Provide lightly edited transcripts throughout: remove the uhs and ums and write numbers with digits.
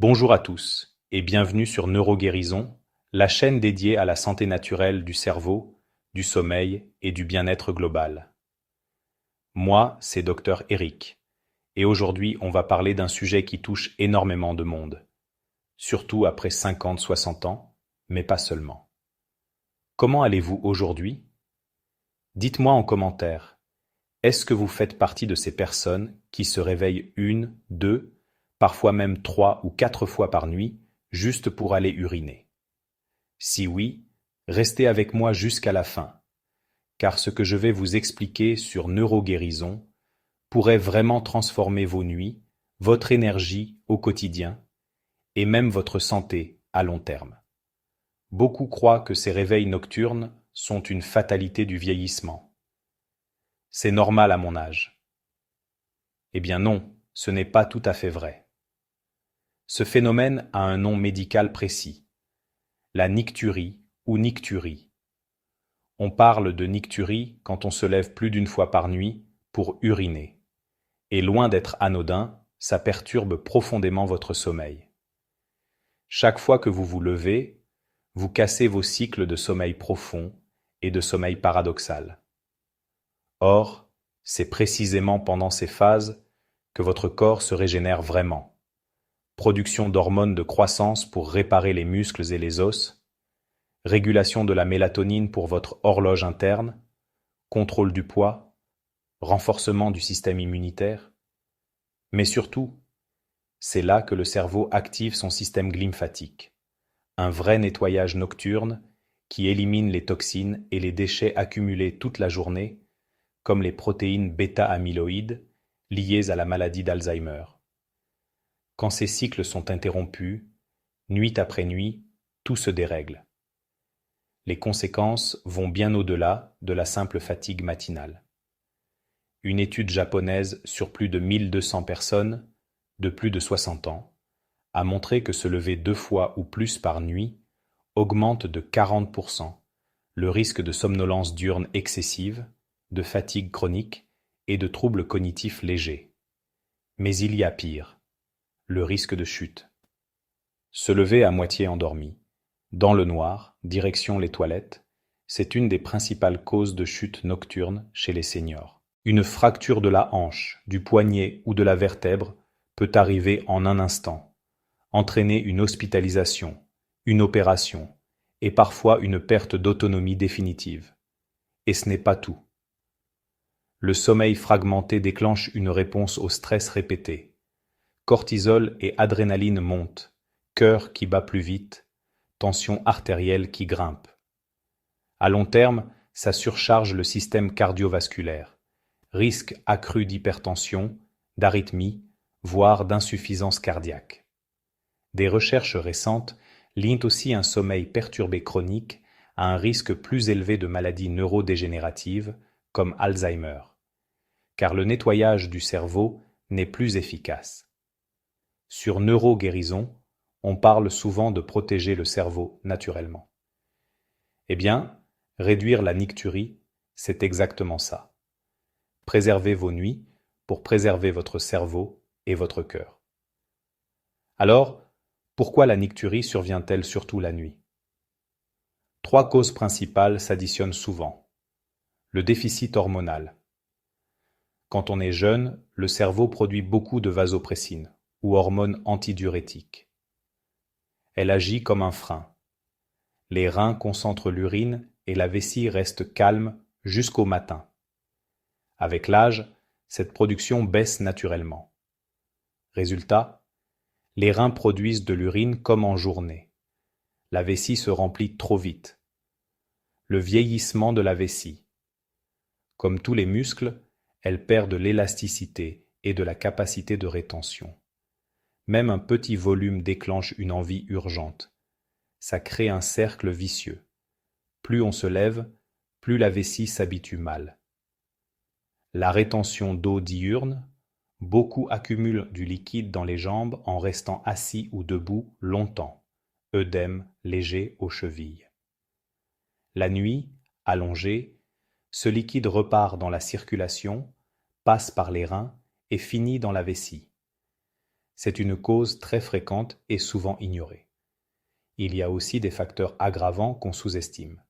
Bonjour à tous et bienvenue sur Neuroguérison, la chaîne dédiée à la santé naturelle du cerveau, du sommeil et du bien-être global. Moi, c'est Dr Eric et aujourd'hui on va parler d'un sujet qui touche énormément de monde, surtout après 50-60 ans, mais pas seulement. Comment allez-vous aujourd'hui? Dites-moi en commentaire, est-ce que vous faites partie de ces personnes qui se réveillent une, deux, parfois même 3 ou 4 fois par nuit, juste pour aller uriner? Si oui, restez avec moi jusqu'à la fin, car ce que je vais vous expliquer sur neuroguérison pourrait vraiment transformer vos nuits, votre énergie au quotidien, et même votre santé à long terme. Beaucoup croient que ces réveils nocturnes sont une fatalité du vieillissement. C'est normal à mon âge. Eh bien non, ce n'est pas tout à fait vrai. Ce phénomène a un nom médical précis, la nicturie ou nicturie. On parle de nicturie quand on se lève plus d'une fois par nuit pour uriner. Et loin d'être anodin, ça perturbe profondément votre sommeil. Chaque fois que vous vous levez, vous cassez vos cycles de sommeil profond et de sommeil paradoxal. Or, c'est précisément pendant ces phases que votre corps se régénère vraiment. Production d'hormones de croissance pour réparer les muscles et les os, régulation de la mélatonine pour votre horloge interne, contrôle du poids, renforcement du système immunitaire. Mais surtout, c'est là que le cerveau active son système glymphatique, un vrai nettoyage nocturne qui élimine les toxines et les déchets accumulés toute la journée, comme les protéines bêta-amyloïdes liées à la maladie d'Alzheimer. Quand ces cycles sont interrompus, nuit après nuit, tout se dérègle. Les conséquences vont bien au-delà de la simple fatigue matinale. Une étude japonaise sur plus de 1200 personnes, de plus de 60 ans, a montré que se lever 2 fois ou plus par nuit augmente de 40% le risque de somnolence diurne excessive, de fatigue chronique et de troubles cognitifs légers. Mais il y a pire, le risque de chute. Se lever à moitié endormi, dans le noir, direction les toilettes, c'est une des principales causes de chute nocturne chez les seniors. Une fracture de la hanche, du poignet ou de la vertèbre peut arriver en un instant, entraîner une hospitalisation, une opération et parfois une perte d'autonomie définitive. Et ce n'est pas tout. Le sommeil fragmenté déclenche une réponse au stress répété. Cortisol et adrénaline montent, cœur qui bat plus vite, tension artérielle qui grimpe. À long terme, ça surcharge le système cardiovasculaire, risque accru d'hypertension, d'arythmie, voire d'insuffisance cardiaque. Des recherches récentes linkent aussi un sommeil perturbé chronique à un risque plus élevé de maladies neurodégénératives comme Alzheimer, car le nettoyage du cerveau n'est plus efficace. Sur Neuroguérison, on parle souvent de protéger le cerveau naturellement. Eh bien, réduire la nicturie, c'est exactement ça. Préservez vos nuits pour préserver votre cerveau et votre cœur. Alors, pourquoi la nicturie survient-elle surtout la nuit? 3 causes principales s'additionnent souvent. Le déficit hormonal. Quand on est jeune, le cerveau produit beaucoup de vasopressine, ou hormone antidiurétique. Elle agit comme un frein. Les reins concentrent l'urine et la vessie reste calme jusqu'au matin. Avec l'âge, cette production baisse naturellement. Résultat, les reins produisent de l'urine comme en journée. La vessie se remplit trop vite. Le vieillissement de la vessie. Comme tous les muscles, elle perd de l'élasticité et de la capacité de rétention. Même un petit volume déclenche une envie urgente. Ça crée un cercle vicieux. Plus on se lève, plus la vessie s'habitue mal. La rétention d'eau diurne, beaucoup accumulent du liquide dans les jambes en restant assis ou debout longtemps, œdème léger aux chevilles. La nuit, allongé, ce liquide repart dans la circulation, passe par les reins et finit dans la vessie. C'est une cause très fréquente et souvent ignorée. Il y a aussi des facteurs aggravants qu'on sous-estime.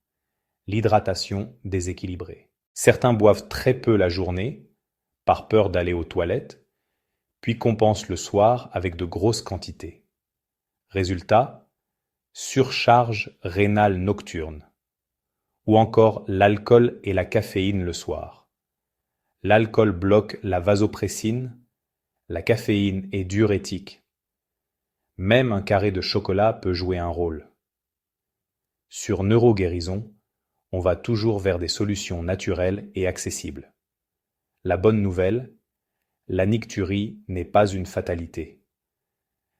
L'hydratation déséquilibrée. Certains boivent très peu la journée, par peur d'aller aux toilettes, puis compensent le soir avec de grosses quantités. Résultat, surcharge rénale nocturne. Ou encore l'alcool et la caféine le soir. L'alcool bloque la vasopressine, la caféine est diurétique. Même un carré de chocolat peut jouer un rôle. Sur Neuroguérison, on va toujours vers des solutions naturelles et accessibles. La bonne nouvelle, la nicturie n'est pas une fatalité.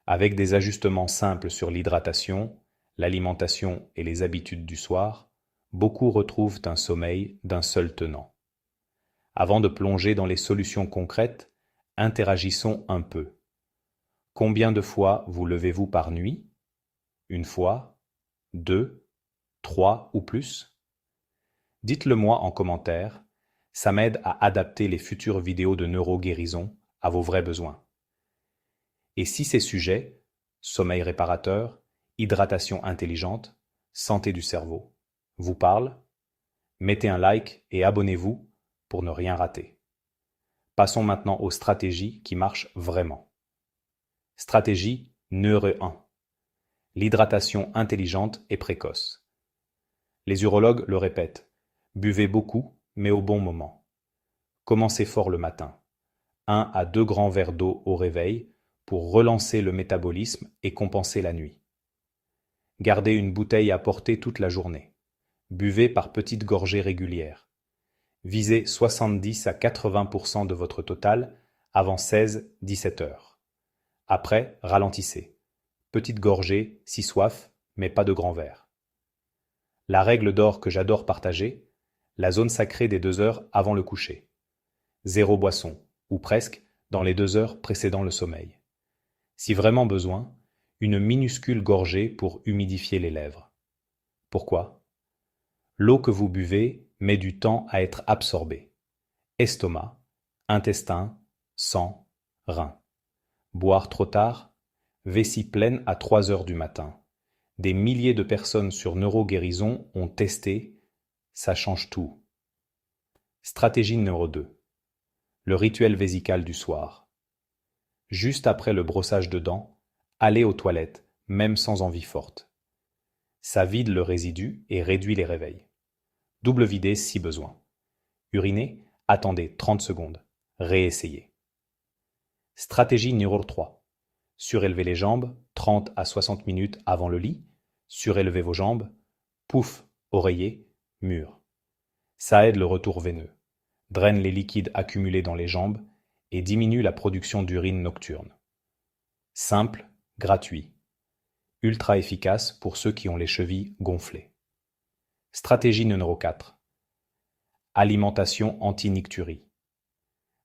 Avec des ajustements simples sur l'hydratation, l'alimentation et les habitudes du soir, beaucoup retrouvent un sommeil d'un seul tenant. Avant de plonger dans les solutions concrètes, interagissons un peu. Combien de fois vous levez-vous par nuit? Une fois? 2? 3 ou plus? Dites-le moi en commentaire, ça m'aide à adapter les futures vidéos de neuroguérison à vos vrais besoins. Et si ces sujets, sommeil réparateur, hydratation intelligente, santé du cerveau, vous parlent, mettez un like et abonnez-vous pour ne rien rater. Passons maintenant aux stratégies qui marchent vraiment. Stratégie Neuro 1. L'hydratation intelligente et précoce. Les urologues le répètent, buvez beaucoup, mais au bon moment. Commencez fort le matin. 1 à 2 grands verres d'eau au réveil pour relancer le métabolisme et compenser la nuit. Gardez une bouteille à portée toute la journée. Buvez par petites gorgées régulières. Visez 70 à 80% de votre total avant 16-17 heures. Après, ralentissez. Petite gorgée, si soif, mais pas de grands verres. La règle d'or que j'adore partager, la zone sacrée des 2 heures avant le coucher. 0 boisson, ou presque, dans les 2 heures précédant le sommeil. Si vraiment besoin, une minuscule gorgée pour humidifier les lèvres. Pourquoi? L'eau que vous buvez met du temps à être absorbée. Estomac, intestin, sang, rein. Boire trop tard, vessie pleine à 3 heures du matin. Des milliers de personnes sur Neuroguérison ont testé, ça change tout. Stratégie numéro 2. Le rituel vésical du soir. Juste après le brossage de dents, allez aux toilettes, même sans envie forte. Ça vide le résidu et réduit les réveils. Double videz si besoin. Urinez, attendez 30 secondes. Réessayez. Stratégie numéro 3. Surélevez les jambes 30 à 60 minutes avant le lit. Surélevez vos jambes. Pouf, oreiller, mur. Ça aide le retour veineux, draine les liquides accumulés dans les jambes et diminue la production d'urine nocturne. Simple, gratuit. Ultra efficace pour ceux qui ont les chevilles gonflées. Stratégie numéro 4. Alimentation anti-nicturie.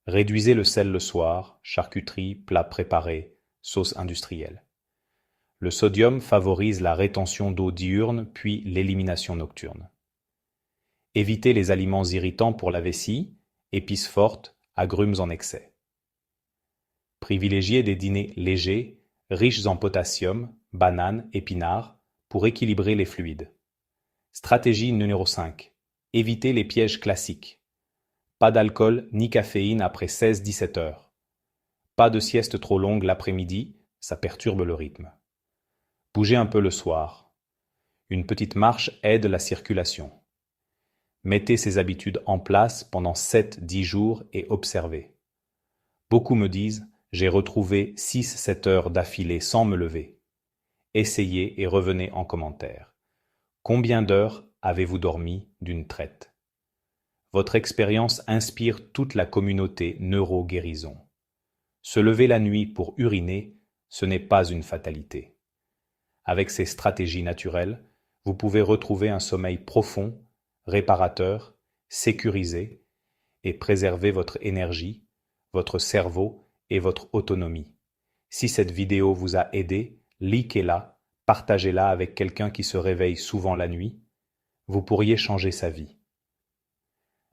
Réduisez le sel le soir, charcuterie, plats préparés, sauces industrielles. Le sodium favorise la rétention d'eau diurne puis l'élimination nocturne. Évitez les aliments irritants pour la vessie, épices fortes, agrumes en excès. Privilégiez des dîners légers, riches en potassium, bananes, épinards, pour équilibrer les fluides. Stratégie numéro 5. Évitez les pièges classiques. Pas d'alcool ni caféine après 16-17 heures. Pas de sieste trop longue l'après-midi, ça perturbe le rythme. Bougez un peu le soir. Une petite marche aide la circulation. Mettez ces habitudes en place pendant 7-10 jours et observez. Beaucoup me disent « j'ai retrouvé 6-7 heures d'affilée sans me lever ». Essayez et revenez en commentaire. Combien d'heures avez-vous dormi d'une traite? Votre expérience inspire toute la communauté Neuroguérison. Se lever la nuit pour uriner, ce n'est pas une fatalité. Avec ces stratégies naturelles, vous pouvez retrouver un sommeil profond, réparateur, sécurisé et préserver votre énergie, votre cerveau et votre autonomie. Si cette vidéo vous a aidé, likez-la, partagez-la avec quelqu'un qui se réveille souvent la nuit. Vous pourriez changer sa vie.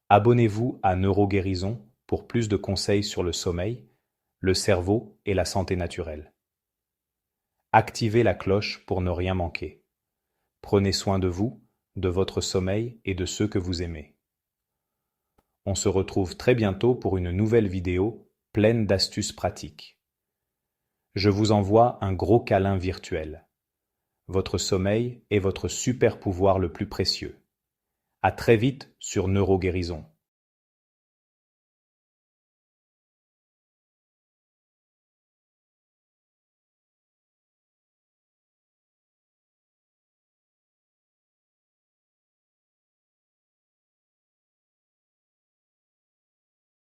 Abonnez-vous à Neuroguérison pour plus de conseils sur le sommeil, le cerveau et la santé naturelle. Activez la cloche pour ne rien manquer. Prenez soin de vous, de votre sommeil et de ceux que vous aimez. On se retrouve très bientôt pour une nouvelle vidéo pleine d'astuces pratiques. Je vous envoie un gros câlin virtuel. Votre sommeil est votre super pouvoir le plus précieux. À très vite sur Neuroguérison.